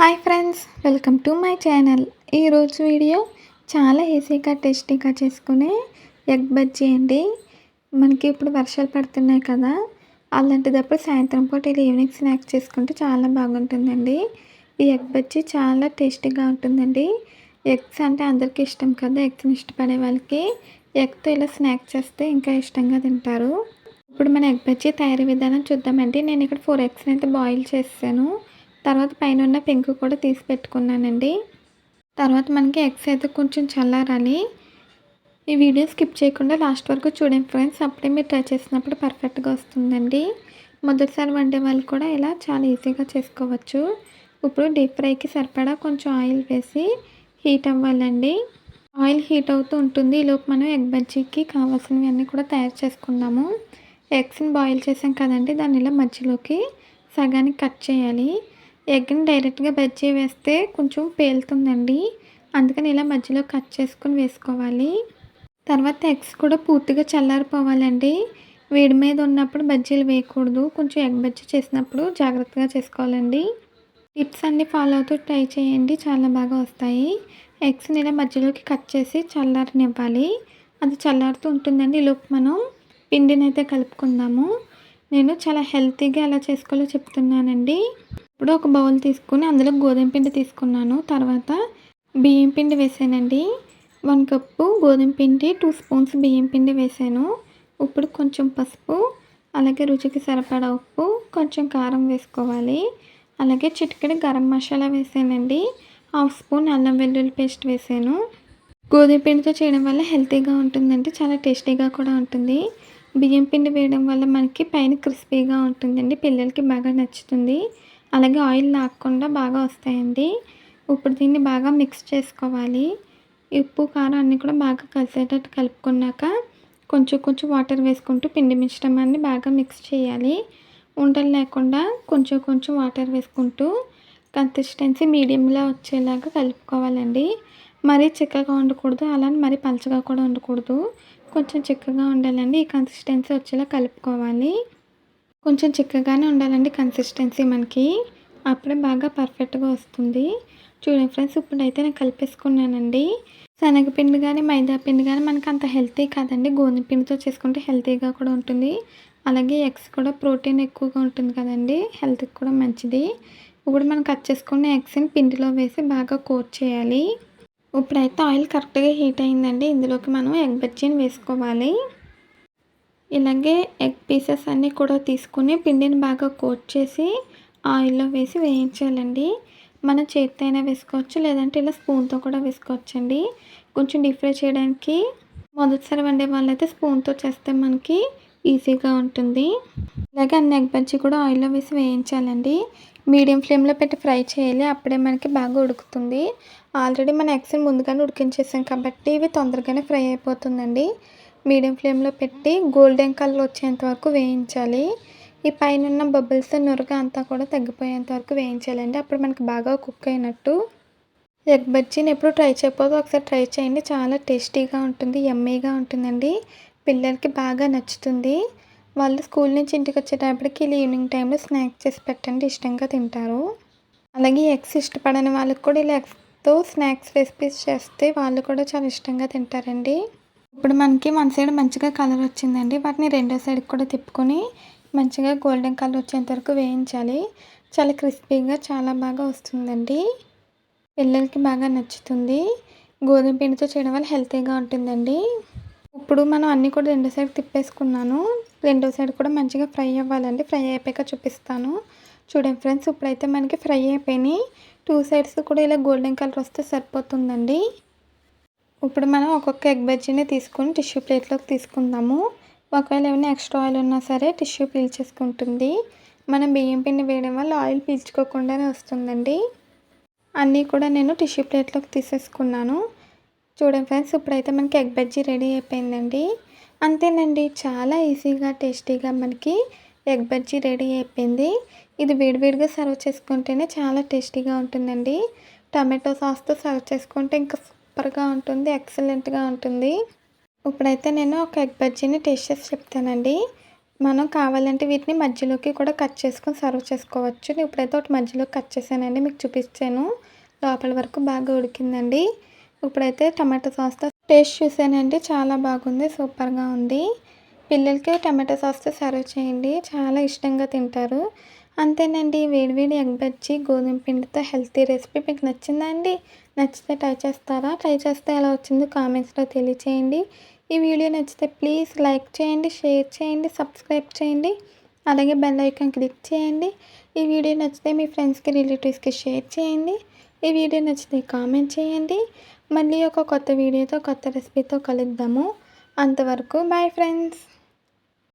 Hi friends, welcome to my channel. ఈరోజు video చాలా ఈజీగా టేస్టీగా చేసుకునే ఎగ్ బజ్జీ అండి. మనకి ఇప్పుడు వర్షాలు పడుతున్నాయి కదా, అలాంటిదప్పుడు సాయంత్రం పూట ఇలా ఈవినింగ్ స్నాక్స్ చేసుకుంటే చాలా బాగుంటుందండి. ఈ ఎగ్ బజ్జీ చాలా టేస్టీగా ఉంటుందండి. ఎగ్స్ అంటే అందరికీ ఇష్టం కదా, ఎగ్స్ని ఇష్టపడే వాళ్ళకి ఎగ్తో ఇలా స్నాక్స్ చేస్తే ఇంకా ఇష్టంగా తింటారు. ఇప్పుడు మన ఎగ్ బజ్జీ తయారీ విధానం చూద్దామండి. నేను ఇక్కడ 4 ఎగ్స్ని అయితే బాయిల్ చేసాను. తర్వాత పైన ఉన్న పెంకు కూడా తీసి పెట్టుకున్నానండి. తర్వాత మనకి ఎగ్స్ అయితే కొంచెం చల్లారాలి. ఈ వీడియో స్కిప్ చేయకుండా లాస్ట్ వరకు చూడండి ఫ్రెండ్స్, అప్పుడే మీరు ట్రై చేసినప్పుడు పర్ఫెక్ట్గా వస్తుందండి. మొదటిసారి వండే వాళ్ళు కూడా ఇలా చాలా ఈజీగా చేసుకోవచ్చు. ఇప్పుడు డీప్ ఫ్రైకి సరిపడా కొంచెం ఆయిల్ వేసి హీట్ అవ్వాలండి. ఆయిల్ హీట్ అవుతూ ఉంటుంది. ఈలోపు మనం ఎగ్ బజ్జీకి కావాల్సినవి అన్నీ కూడా తయారు చేసుకుందాము. ఎగ్స్ని బాయిల్ చేసాం కదండి, దాన్ని ఇలా మధ్యలోకి సగానికి కట్ చేయాలి. ఎగ్ని డైరెక్ట్గా బజ్జీ వేస్తే కొంచెం పేలుతుందండి, అందుకని ఇలా మధ్యలో కట్ చేసుకుని వేసుకోవాలి. తర్వాత ఎగ్స్ కూడా పూర్తిగా చల్లారిపోవాలండి. వేడి మీద ఉన్నప్పుడు బజ్జీలు వేయకూడదు. కొంచెం ఎగ్ బజ్జీ చేసినప్పుడు జాగ్రత్తగా చేసుకోవాలండి. టిప్స్ అన్నీ ఫాలో అవుతూ ట్రై చేయండి, చాలా బాగా వస్తాయి. ఎగ్స్ని ఇలా మధ్యలోకి కట్ చేసి చల్లారనివ్వాలి. అది చల్లారుతూ ఉంటుందండి. ఈలోపు మనం పిండిని అయితే కలుపుకుందాము. నేను చాలా హెల్తీగా ఎలా చేసుకోవాలో చెప్తున్నానండి. ఇప్పుడు ఒక బౌల్ తీసుకుని అందులో గోధుమ పిండి తీసుకున్నాను. తర్వాత బియ్యం పిండి వేసానండి. 1 కప్పు గోధుమ పిండి, 2 స్పూన్స్ బియ్యం పిండి వేసాను. ఇప్పుడు కొంచెం పసుపు, అలాగే రుచికి సరిపడా ఉప్పు, కొంచెం కారం వేసుకోవాలి. అలాగే చిటికెడు గరం మసాలా వేసానండి. 1/2 స్పూన్ అల్లం వెల్లుల్లి పేస్ట్ వేసాను. గోధుమ పిండితో చేయడం వల్ల హెల్తీగా ఉంటుందండి, చాలా టేస్టీగా కూడా ఉంటుంది. బియ్యం పిండి వేయడం వల్ల మనకి పైన క్రిస్పీగా ఉంటుందండి, పిల్లలకి బాగా నచ్చుతుంది. అలాగే ఆయిల్ లాగకుండా బాగా వస్తాయండి. ఇప్పుడు దీన్ని బాగా మిక్స్ చేసుకోవాలి. ఉప్పు కారం అన్నీ కూడా బాగా కలిసేటట్టు కలుపుకున్నాక కొంచెం కొంచెం వాటర్ వేసుకుంటూ పిండి మిశ్రమాన్ని బాగా మిక్స్ చేయాలి. ఉండలు లేకుండా కొంచెం కొంచెం వాటర్ వేసుకుంటూ కన్సిస్టెన్సీ మీడియంలో వచ్చేలాగా కలుపుకోవాలండి. మరీ చిక్కగా ఉండకూడదు, అలానే మరీ పలచగా కూడా ఉండకూడదు. కొంచెం చిక్కగా ఉండాలండి. ఈ కన్సిస్టెన్సీ వచ్చేలా కలుపుకోవాలి. కొంచెం చిక్కగానే ఉండాలండి కన్సిస్టెన్సీ మనకి, అప్పుడే బాగా పర్ఫెక్ట్గా వస్తుంది. చూడండి ఫ్రెండ్స్, ఇప్పుడైతే నేను కలిపేసుకున్నానండి. శనగపిండి కానీ మైదా పిండి కానీ మనకు అంత హెల్తీ కాదండి. గోధుమ పిండితో చేసుకుంటే హెల్తీగా కూడా ఉంటుంది. అలాగే ఎగ్స్ కూడా ప్రోటీన్ ఎక్కువగా ఉంటుంది కదండి, హెల్త్కి కూడా మంచిది. ఇప్పుడు మనం కట్ చేసుకున్న ఎగ్స్ని పిండిలో వేసి బాగా కోట్ చేయాలి. ఇప్పుడైతే ఆయిల్ కరెక్ట్గా హీట్ అయిందండి. ఇందులోకి మనం ఎగ్ బజ్జీని వేసుకోవాలి. ఇలాగే ఎగ్ పీసెస్ అన్నీ కూడా తీసుకుని పిండిని బాగా కోట్ చేసి ఆయిల్లో వేసి వేయించాలండి. మనం చేతితో అయినా వేసుకోవచ్చు, లేదంటే ఇలా స్పూన్తో కూడా వేసుకోవచ్చండి. కొంచెం డీప్ ఫ్రై చేయడానికి మొదటిసారి వండే వాళ్ళైతే స్పూన్తో చేస్తే మనకి ఈజీగా ఉంటుంది. అలాగే అన్ని ఎగ్ బజ్జీ కూడా ఆయిల్లో వేసి వేయించాలండి. మీడియం ఫ్లేమ్లో పెట్టి ఫ్రై చేయాలి, అప్పుడే మనకి బాగా ఉడుకుతుంది. ఆల్రెడీ మన ఎగ్స్ని ముందుగానే ఉడికించేసాం కాబట్టి ఇవి తొందరగానే ఫ్రై అయిపోతుందండి. మీడియం ఫ్లేమ్లో పెట్టి గోల్డెన్ కలర్ వచ్చేంత వరకు వేయించాలి. ఈ పైన ఉన్న బబుల్స్ నురగ అంతా కూడా తగ్గిపోయేంత వరకు వేయించాలండి, అప్పుడు మనకి బాగా కుక్ అయినట్టు. ఎగ్ బజ్జీని ఎప్పుడు ట్రై చేయకపోతే ఒకసారి ట్రై చేయండి, చాలా టేస్టీగా ఉంటుంది, యమ్మీగా ఉంటుందండి. పిల్లలకి బాగా నచ్చుతుంది. వాళ్ళు స్కూల్ నుంచి ఇంటికి వచ్చేటప్పటికి ఇలా ఈవినింగ్ టైంలో స్నాక్స్ చేసి పెట్టండి, ఇష్టంగా తింటారు. అలాగే ఎగ్స్ ఇష్టపడని వాళ్ళకి కూడా ఇలా ఎగ్స్తో స్నాక్స్ రెసిపీస్ చేస్తే వాళ్ళు కూడా చాలా ఇష్టంగా తింటారండి. ఇప్పుడు మనకి వన్ సైడ్ మంచిగా కలర్ వచ్చిందండి. వాటిని రెండో సైడ్కి కూడా తిప్పుకొని మంచిగా గోల్డెన్ కలర్ వచ్చేంత వరకు వేయించాలి. చాలా క్రిస్పీగా చాలా బాగా వస్తుందండి, పిల్లలకి బాగా నచ్చుతుంది. గోధుమ పిండితో చేయడం వల్ల హెల్తీగా ఉంటుందండి. ఇప్పుడు మనం అన్నీ కూడా రెండో సైడ్ తిప్పేసుకున్నాను. రెండో సైడ్ కూడా మంచిగా ఫ్రై అవ్వాలండి. ఫ్రై అయిపోయాక చూపిస్తాను. చూడండి ఫ్రెండ్స్, ఇప్పుడైతే మనకి ఫ్రై అయిపోయినాయి. 2 సైడ్స్ కూడా ఇలా గోల్డెన్ కలర్ వస్తే సరిపోతుందండి. ఇప్పుడు మనం ఒక్కొక్క ఎగ్ బజ్జీని తీసుకొని టిష్యూ ప్లేట్లోకి తీసుకుందాము. ఒకవేళ ఏమైనా ఎక్స్ట్రా ఆయిల్ ఉన్నా సరే టిష్యూ పీల్చేసుకుంటుంది. మనం బియ్యం పిండి వేయడం వల్ల ఆయిల్ పీల్చుకోకుండానే వస్తుందండి. అన్నీ కూడా నేను టిష్యూ ప్లేట్లోకి తీసేసుకున్నాను. చూడండి ఫ్రెండ్స్, ఇప్పుడైతే మనకి ఎగ్ బజ్జీ రెడీ అయిపోయిందండి. అంతేనండి, చాలా ఈజీగా టేస్టీగా మనకి ఎగ్ బజ్జీ రెడీ అయిపోయింది. ఇది వేడివేడిగా సర్వ్ చేసుకుంటేనే చాలా టేస్టీగా ఉంటుందండి. టమాటో సాస్తో సర్వ్ చేసుకుంటే ఇంకా సూపర్గా ఉంటుంది, ఎక్సలెంట్గా ఉంటుంది. ఇప్పుడైతే నేను ఒక ఎగ్ బజ్జీని టేస్ట్ చేసి చెప్తానండి. మనం కావాలంటే వీటిని మధ్యలోకి కూడా కట్ చేసుకొని సర్వ్ చేసుకోవచ్చు. నేను ఇప్పుడైతే ఒకటి మధ్యలోకి కట్ చేశానండి, మీకు చూపించాను. లోపల వరకు బాగా ఉడికిందండి. ఇప్పుడైతే టమాటో సాస్‌తో టేస్ట్ చూసానండి, చాలా బాగుంది, సూపర్‌గా ఉంది. పిల్లలకి టమాటో సాస్‌తో సర్వ్ చేయండి, చాలా ఇష్టంగా తింటారు. అంతేనండి, వేడివేడి ఎగ్ బజ్జీ గోధుమ పిండితో హెల్తీ రెసిపీ మీకు నచ్చిందా అండి? నచ్చితే ట్రై చేస్తారా? ట్రై చేస్తే ఎలా వచ్చిందో కామెంట్స్‌లో తెలియచేయండి. ఈ వీడియో నచ్చితే ప్లీజ్ లైక్ చేయండి, షేర్ చేయండి, సబ్స్క్రైబ్ చేయండి. అలాగే బెల్ ఐకాన్ క్లిక్ చేయండి. ఈ వీడియో నచ్చితే మీ ఫ్రెండ్స్‌కి, రిలేటివ్స్‌కి షేర్ చేయండి. ఈ వీడియో నచ్చితే కామెంట్ చేయండి. మళ్ళీ ఒక కొత్త వీడియోతో, కొత్త రెసిపీతో కలుద్దాము. అంతవరకు బాయ్ ఫ్రెండ్స్.